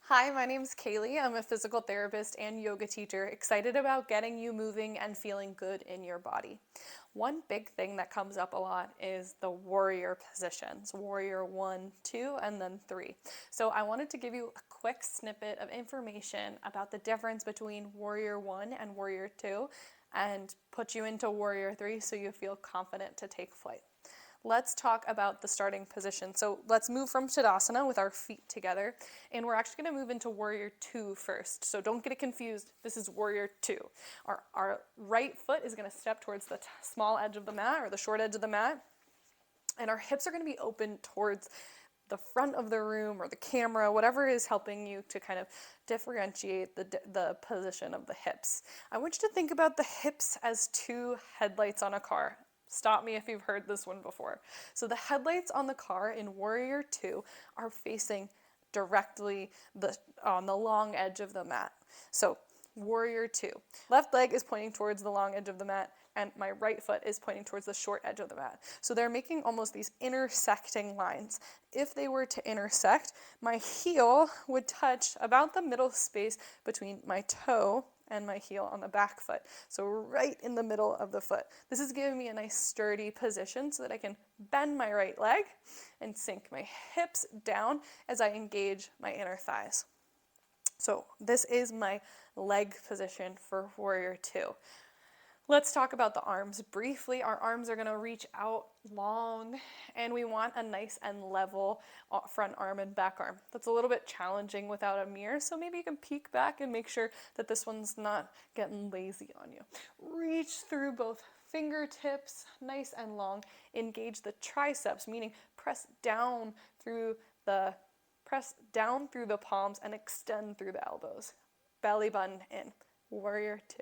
Hi, my name's Kaylee. I'm a physical therapist and yoga teacher, excited about getting you moving and feeling good in your body. One big thing that comes up a lot is the warrior positions, warrior 1, 2, and then 3. So I wanted to give you a quick snippet of information about the difference between warrior 1 and warrior 2 and put you into warrior 3 so you feel confident to take flight. Let's talk about the starting position. So let's move from Tadasana with our feet together, and we're actually going to move into Warrior 2 first. So don't get it confused. This is Warrior 2. Our right foot is going to step towards the small edge of the mat or the short edge of the mat, and our hips are going to be open towards the front of the room or the camera, whatever is helping you to kind of differentiate the position of the hips. I want you to think about the hips as two headlights on a car. Stop me if you've heard this one before. So the headlights on the car in Warrior 2 are facing directly on the long edge of the mat. So Warrior 2. Left leg is pointing towards the long edge of the mat, and my right foot is pointing towards the short edge of the mat. So they're making almost these intersecting lines. If they were to intersect, my heel would touch about the middle space between my toe and my heel on the back foot. So right in the middle of the foot. This is giving me a nice sturdy position so that I can bend my right leg and sink my hips down as I engage my inner thighs. So this is my leg position for Warrior 2. Let's talk about the arms briefly. Our arms are going to reach out long, and we want a nice and level front arm and back arm. That's a little bit challenging without a mirror, so maybe you can peek back and make sure that this one's not getting lazy on you. Reach through both fingertips, nice and long. Engage the triceps, meaning press down through the palms and extend through the elbows. Belly button in. Warrior 2.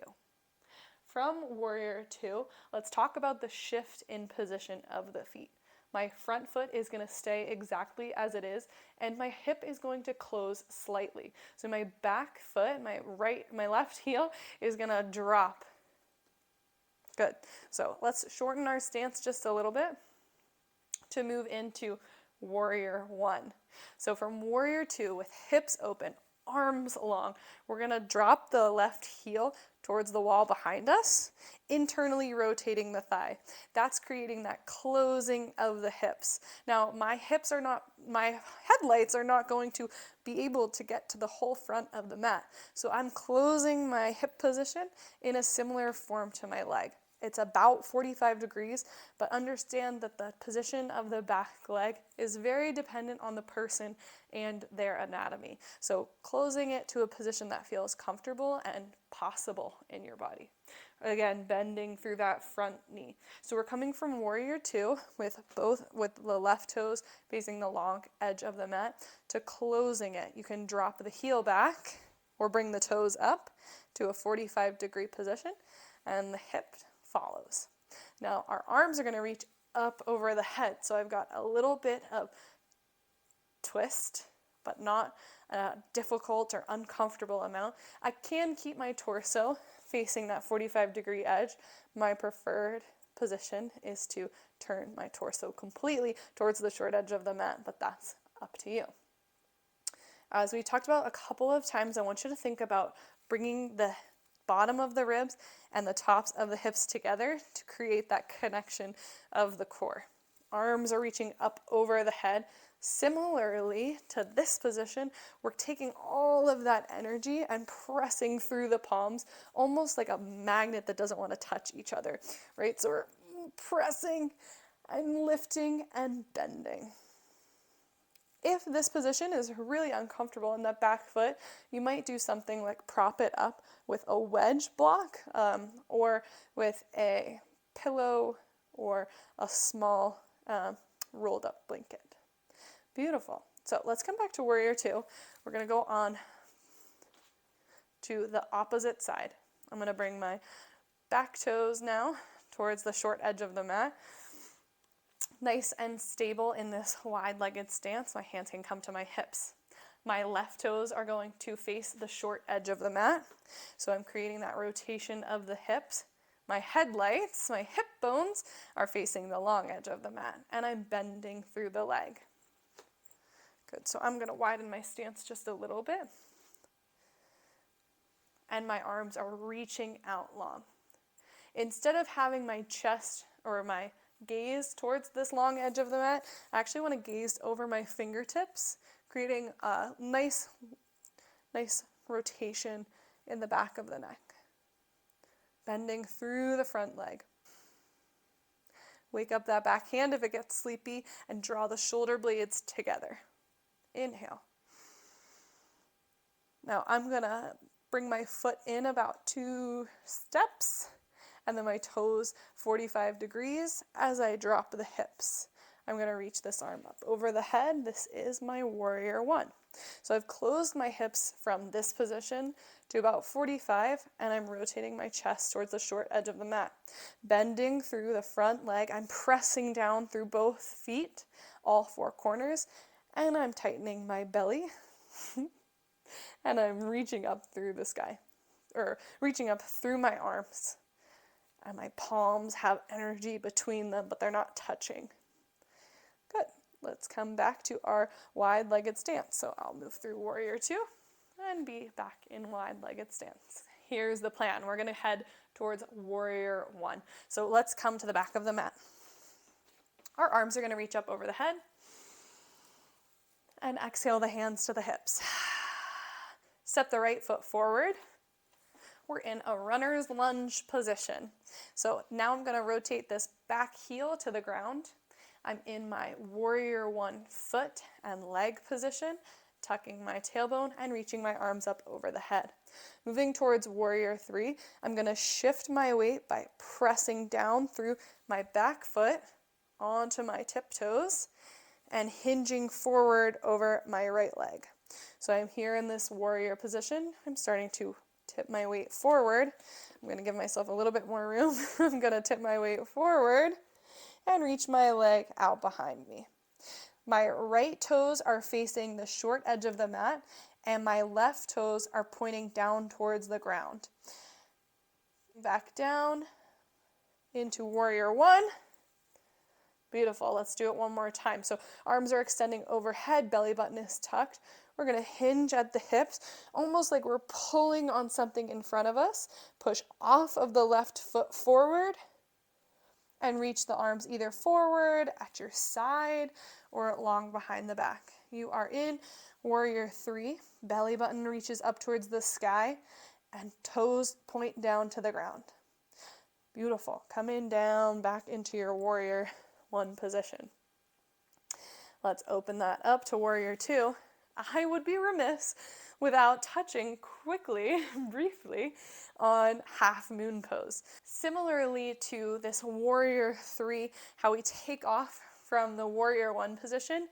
From Warrior 2, let's talk about the shift in position of the feet. My front foot is going to stay exactly as it is, and my hip is going to close slightly. So my back foot, my left heel is going to drop. Good. So let's shorten our stance just a little bit to move into Warrior 1. So from Warrior 2, with hips open, arms long, we're going to drop the left heel towards the wall behind us, internally rotating the thigh. That's creating that closing of the hips. Now, my headlights are not going to be able to get to the whole front of the mat. So I'm closing my hip position in a similar form to my leg. It's about 45 degrees, but understand that the position of the back leg is very dependent on the person and their anatomy. So closing it to a position that feels comfortable and possible in your body. Again, bending through that front knee. So we're coming from Warrior 2 with the left toes facing the long edge of the mat to closing it. You can drop the heel back or bring the toes up to a 45-degree position, and the hip follows. Now our arms are going to reach up over the head, so I've got a little bit of twist, but not a difficult or uncomfortable amount. I can keep my torso facing that 45-degree edge. My preferred position is to turn my torso completely towards the short edge of the mat, but that's up to you. As we talked about a couple of times, I want you to think about bringing the bottom of the ribs and the tops of the hips together to create that connection of the core. Arms are reaching up over the head. Similarly to this position, we're taking all of that energy and pressing through the palms, almost like a magnet that doesn't want to touch each other, right? So we're pressing and lifting and bending. If this position is really uncomfortable in the back foot, you might do something like prop it up with a wedge block or with a pillow or a small rolled up blanket. Beautiful. So let's come back to Warrior 2. We're going to go on to the opposite side. I'm going to bring my back toes now towards the short edge of the mat. Nice and stable in this wide-legged stance. My hands can come to my hips. My left toes are going to face the short edge of the mat. So I'm creating that rotation of the hips. My headlights, my hip bones, are facing the long edge of the mat, and I'm bending through the leg. Good, so I'm gonna widen my stance just a little bit. And my arms are reaching out long. Instead of having my chest or my gaze towards this long edge of the mat, I actually want to gaze over my fingertips, creating a nice rotation in the back of the neck. Bending through the front leg. Wake up that back hand if it gets sleepy and draw the shoulder blades together. Inhale. Now I'm gonna bring my foot in about 2 steps and then my toes 45 degrees as I drop the hips. I'm gonna reach this arm up over the head. This is my warrior one. So I've closed my hips from this position to about 45 and I'm rotating my chest towards the short edge of the mat. Bending through the front leg, I'm pressing down through both feet, all 4 corners, and I'm tightening my belly. And I'm reaching up through the sky, or reaching up through my arms. And my palms have energy between them, but they're not touching. Good. Let's come back to our wide-legged stance. So I'll move through warrior 2 and be back in wide-legged stance. Here's the plan. We're going to head towards warrior 1. So let's come to the back of the mat. Our arms are going to reach up over the head. And exhale the hands to the hips. Step the right foot forward. We're in a runner's lunge position. So now I'm going to rotate this back heel to the ground. I'm in my warrior 1 foot and leg position, tucking my tailbone and reaching my arms up over the head. Moving towards warrior 3, I'm going to shift my weight by pressing down through my back foot onto my tiptoes and hinging forward over my right leg. So I'm here in this warrior position. I'm starting to tip my weight forward. I'm going to give myself a little bit more room. I'm going to tip my weight forward and reach my leg out behind me. My right toes are facing the short edge of the mat and my left toes are pointing down towards the ground. Back down into warrior 1. Beautiful. Let's do it one more time. So arms are extending overhead, belly button is tucked. We're going to hinge at the hips, almost like we're pulling on something in front of us. Push off of the left foot forward and reach the arms either forward, at your side, or long behind the back. You are in warrior 3. Belly button reaches up towards the sky and toes point down to the ground. Beautiful. Coming down back into your warrior 1 position. Let's open that up to warrior 2. I would be remiss without touching quickly, briefly, on half moon pose. Similarly to this warrior 3, how we take off from the warrior 1 position,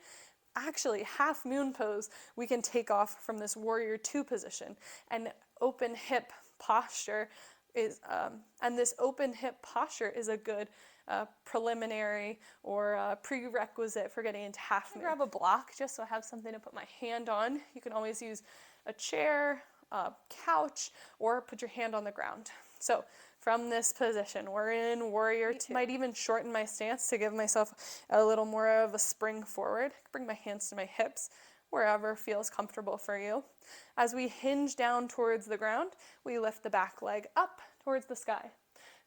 actually half moon pose we can take off from this warrior 2 position. And open hip posture is, this open hip posture is a good preliminary or prerequisite for getting into half moon. Grab a block just so I have something to put my hand on. You can always use a chair, a couch, or put your hand on the ground. So from this position, we're in warrior 2. Might even shorten my stance to give myself a little more of a spring forward. Bring my hands to my hips, wherever feels comfortable for you. As we hinge down towards the ground, we lift the back leg up towards the sky.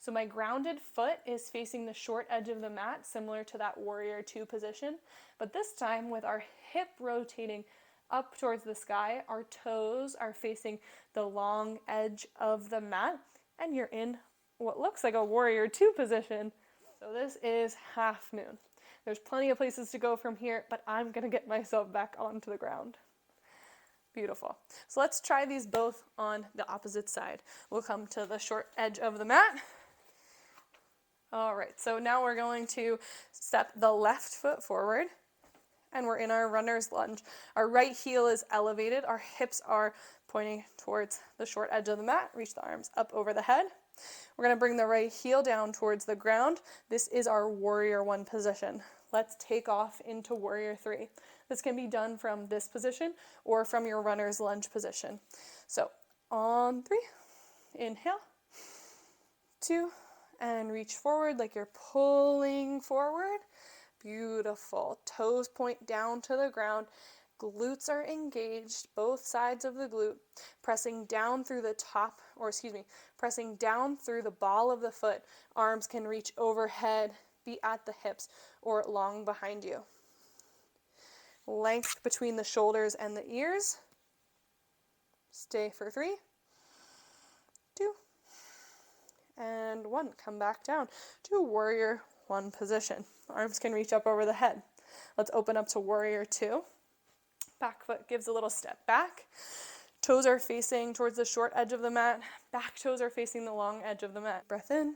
So my grounded foot is facing the short edge of the mat, similar to that warrior 2 position, but this time with our hip rotating up towards the sky, our toes are facing the long edge of the mat, and you're in what looks like a warrior 2 position. So this is half moon. There's plenty of places to go from here, but I'm gonna get myself back onto the ground. Beautiful. So let's try these both on the opposite side. We'll come to the short edge of the mat. All right, so now we're going to step the left foot forward and we're in our runner's lunge. Our right heel is elevated, our hips are pointing towards the short edge of the mat. Reach the arms up over the head. We're going to bring the right heel down towards the ground. This is our warrior 1 position. Let's take off into warrior 3. This can be done from this position or from your runner's lunge position. So on 3, inhale, 2, and reach forward like you're pulling forward. Beautiful. Toes point down to the ground. Glutes are engaged, both sides of the glute, pressing down through the top, or excuse me, pressing down through the ball of the foot. Arms can reach overhead, be at the hips, or long behind you. Length between the shoulders and the ears. Stay for 3, 2, and 1. Come back down to warrior 1 position. Arms can reach up over the head. Let's open up to warrior 2. Back foot gives a little step back. Toes are facing towards the short edge of the mat. Back toes are facing the long edge of the mat. Breath in.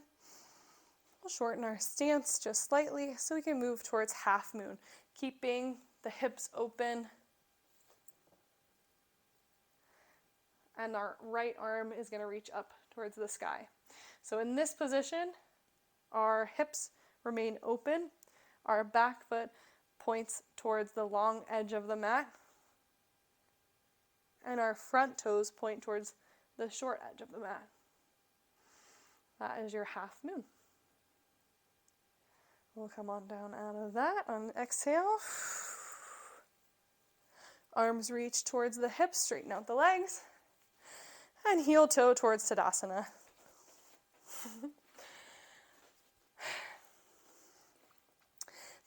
We'll shorten our stance just slightly so we can move towards half moon, keeping the hips open. And our right arm is going to reach up towards the sky. So in this position, our hips remain open. Our back foot points towards the long edge of the mat. And our front toes point towards the short edge of the mat. That is your half moon. We'll come on down out of that on exhale. Arms reach towards the hips, straighten out the legs. And heel toe towards Tadasana.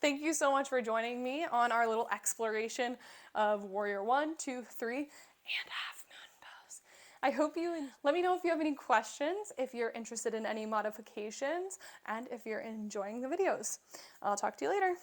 Thank you so much for joining me on our little exploration of Warrior 1, 2, 3, and half moon pose. I hope you let me know if you have any questions, if you're interested in any modifications, and if you're enjoying the videos. I'll talk to you later.